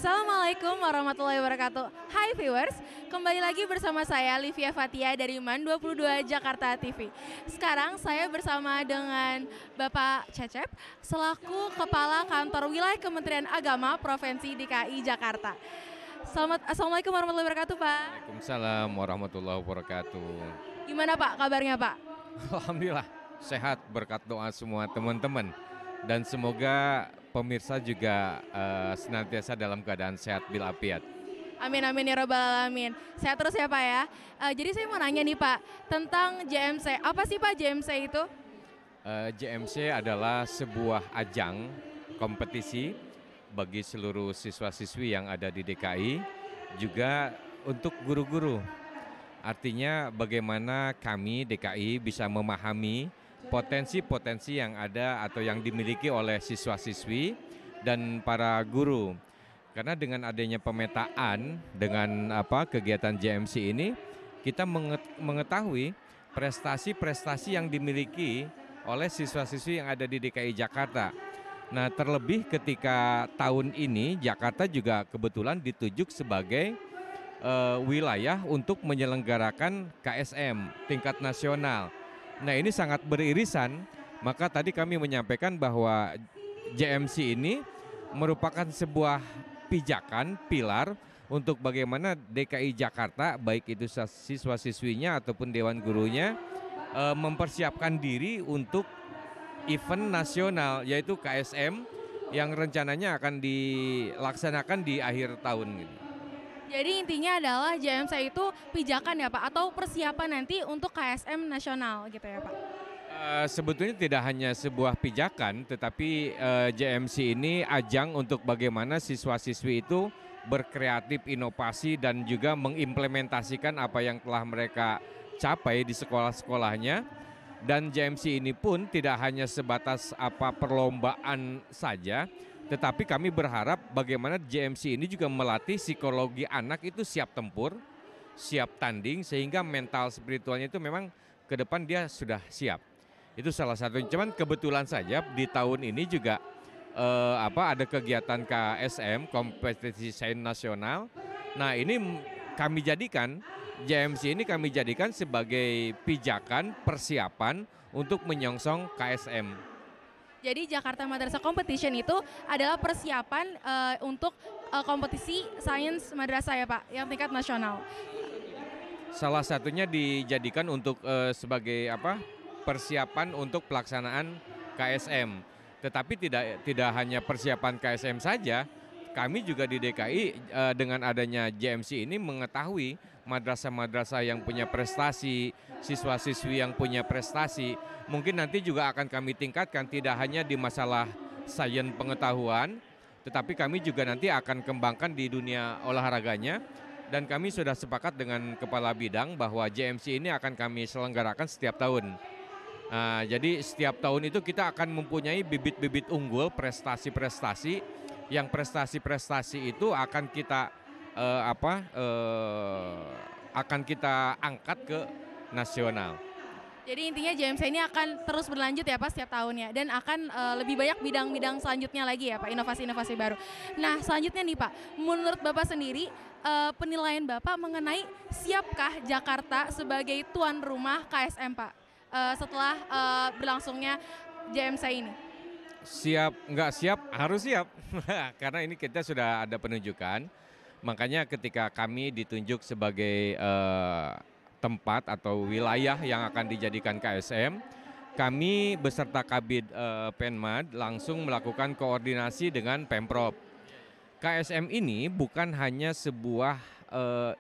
Assalamualaikum warahmatullahi wabarakatuh. Hai viewers, kembali lagi bersama saya Livia Fatia dari MAN 22 Jakarta TV. Sekarang saya bersama dengan Bapak Cecep selaku Kepala Kantor Wilayah Kementerian Agama Provinsi DKI Jakarta. Assalamualaikum warahmatullahi wabarakatuh Pak. Waalaikumsalam warahmatullahi wabarakatuh. Gimana Pak kabarnya Pak? Alhamdulillah sehat berkat doa semua teman-teman. Dan semoga pemirsa juga senantiasa dalam keadaan sehat bil'afiat. Amin amin ya robbal alamin. Sehat terus ya Pak ya. Jadi saya mau nanya nih Pak tentang JMC. Apa sih Pak JMC itu? JMC adalah sebuah ajang kompetisi bagi seluruh siswa-siswi yang ada di DKI, juga untuk guru-guru. Artinya bagaimana kami DKI bisa memahami potensi-potensi yang ada atau yang dimiliki oleh siswa-siswi dan para guru. Karena dengan adanya pemetaan dengan kegiatan JMC ini, kita mengetahui prestasi-prestasi yang dimiliki oleh siswa-siswi yang ada di DKI Jakarta. Nah, terlebih ketika tahun ini Jakarta juga kebetulan ditunjuk sebagai wilayah untuk menyelenggarakan KSM tingkat nasional. Nah, ini sangat beririsan, maka tadi kami menyampaikan bahwa JMC ini merupakan sebuah pijakan, pilar untuk bagaimana DKI Jakarta, baik itu siswa-siswinya ataupun dewan gurunya, mempersiapkan diri untuk event nasional, yaitu KSM yang rencananya akan dilaksanakan di akhir tahun gitu. Jadi intinya adalah JMC itu pijakan ya Pak atau persiapan nanti untuk KSM nasional gitu ya Pak? Sebetulnya tidak hanya sebuah pijakan, tetapi JMC ini ajang untuk bagaimana siswa-siswi itu berkreatif, inovasi dan juga mengimplementasikan apa yang telah mereka capai di sekolah-sekolahnya. Dan JMC ini pun tidak hanya sebatas perlombaan saja, tetapi kami berharap bagaimana JMC ini juga melatih psikologi anak itu siap tempur, siap tanding, sehingga mental spiritualnya itu memang ke depan dia sudah siap. Itu salah satunya. Cuman kebetulan saja di tahun ini juga ada kegiatan KSM, kompetisi sains nasional. Nah, ini kami jadikan JMC ini kami jadikan sebagai pijakan persiapan untuk menyongsong KSM. Jadi Jakarta Madrasah Competition itu adalah persiapan untuk kompetisi sains madrasah ya Pak, yang tingkat nasional. Salah satunya dijadikan untuk sebagai persiapan untuk pelaksanaan KSM. Tetapi tidak hanya persiapan KSM saja, kami juga di DKI dengan adanya JMC ini mengetahui madrasah-madrasah yang punya prestasi, siswa-siswi yang punya prestasi. Mungkin nanti juga akan kami tingkatkan tidak hanya di masalah sains pengetahuan, tetapi kami juga nanti akan kembangkan di dunia olahraganya. Dan kami sudah sepakat dengan Kepala Bidang bahwa JMC ini akan kami selenggarakan setiap tahun. Nah, jadi setiap tahun itu kita akan mempunyai bibit-bibit unggul, prestasi-prestasi, yang prestasi-prestasi itu akan kita akan kita angkat ke nasional. Jadi intinya JMC ini akan terus berlanjut ya Pak setiap tahunnya dan akan lebih banyak bidang-bidang selanjutnya lagi ya Pak, inovasi-inovasi baru. Nah selanjutnya nih Pak, menurut Bapak sendiri penilaian Bapak mengenai siapkah Jakarta sebagai tuan rumah KSM Pak setelah berlangsungnya JMC ini? Siap, nggak siap, harus siap. Karena ini kita sudah ada penunjukan, makanya ketika kami ditunjuk sebagai tempat atau wilayah yang akan dijadikan KSM, kami beserta Kabid Penmad langsung melakukan koordinasi dengan Pemprov. KSM ini bukan hanya sebuah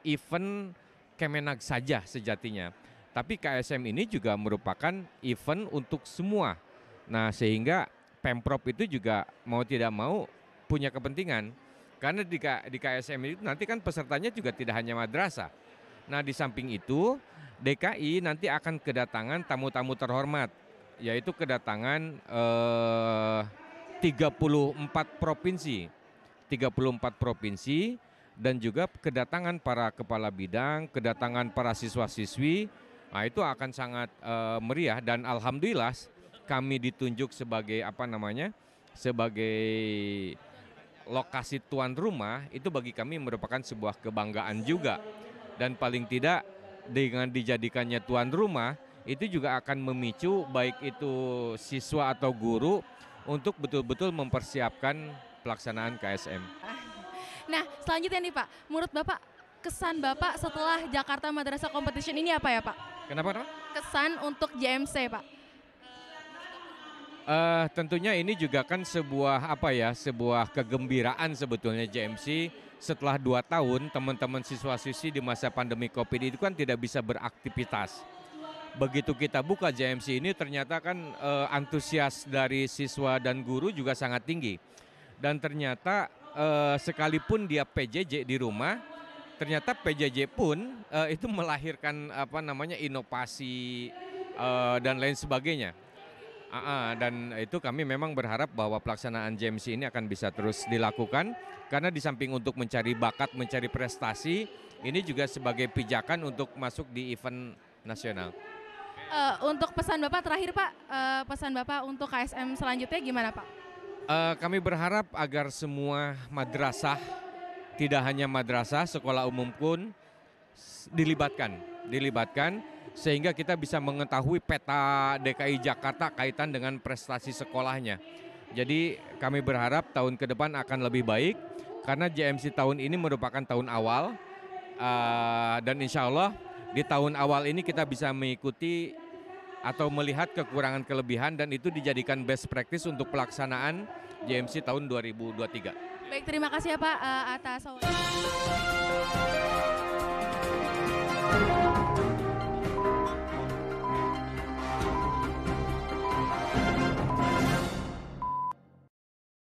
event Kemenag saja sejatinya, tapi KSM ini juga merupakan event untuk semua. Nah, sehingga Pemprov itu juga mau tidak mau punya kepentingan. Karena di KSM itu nanti kan pesertanya juga tidak hanya madrasah. Nah, di samping itu DKI nanti akan kedatangan tamu-tamu terhormat, yaitu kedatangan 34 provinsi. 34 provinsi dan juga kedatangan para kepala bidang, kedatangan para siswa-siswi. Nah, itu akan sangat meriah dan alhamdulillah kami ditunjuk sebagai sebagai lokasi tuan rumah itu bagi kami merupakan sebuah kebanggaan juga. Dan paling tidak dengan dijadikannya tuan rumah itu juga akan memicu baik itu siswa atau guru untuk betul-betul mempersiapkan pelaksanaan KSM. Nah, selanjutnya nih Pak, menurut Bapak kesan Bapak setelah Jakarta Madrasah Competition ini apa ya Pak? Kenapa? Kesan untuk JMC Pak? Tentunya ini juga kan sebuah kegembiraan sebetulnya JMC setelah 2 tahun teman-teman siswa-siswi di masa pandemi COVID itu kan tidak bisa beraktivitas. Begitu kita buka JMC ini ternyata kan antusias dari siswa dan guru juga sangat tinggi. Dan ternyata sekalipun dia PJJ di rumah, ternyata PJJ pun itu melahirkan inovasi dan lain sebagainya. Dan itu kami memang berharap bahwa pelaksanaan JMC ini akan bisa terus dilakukan karena di samping untuk mencari bakat, mencari prestasi, ini juga sebagai pijakan untuk masuk di event nasional. Untuk pesan Bapak terakhir Pak, pesan Bapak untuk KSM selanjutnya gimana Pak? Kami berharap agar semua madrasah, tidak hanya madrasah, sekolah umum pun dilibatkan sehingga kita bisa mengetahui peta DKI Jakarta kaitan dengan prestasi sekolahnya. Jadi kami berharap tahun ke depan akan lebih baik karena JMC tahun ini merupakan tahun awal dan insya Allah di tahun awal ini kita bisa mengikuti atau melihat kekurangan kelebihan dan itu dijadikan best practice untuk pelaksanaan JMC tahun 2023. Baik, terima kasih ya Pak atas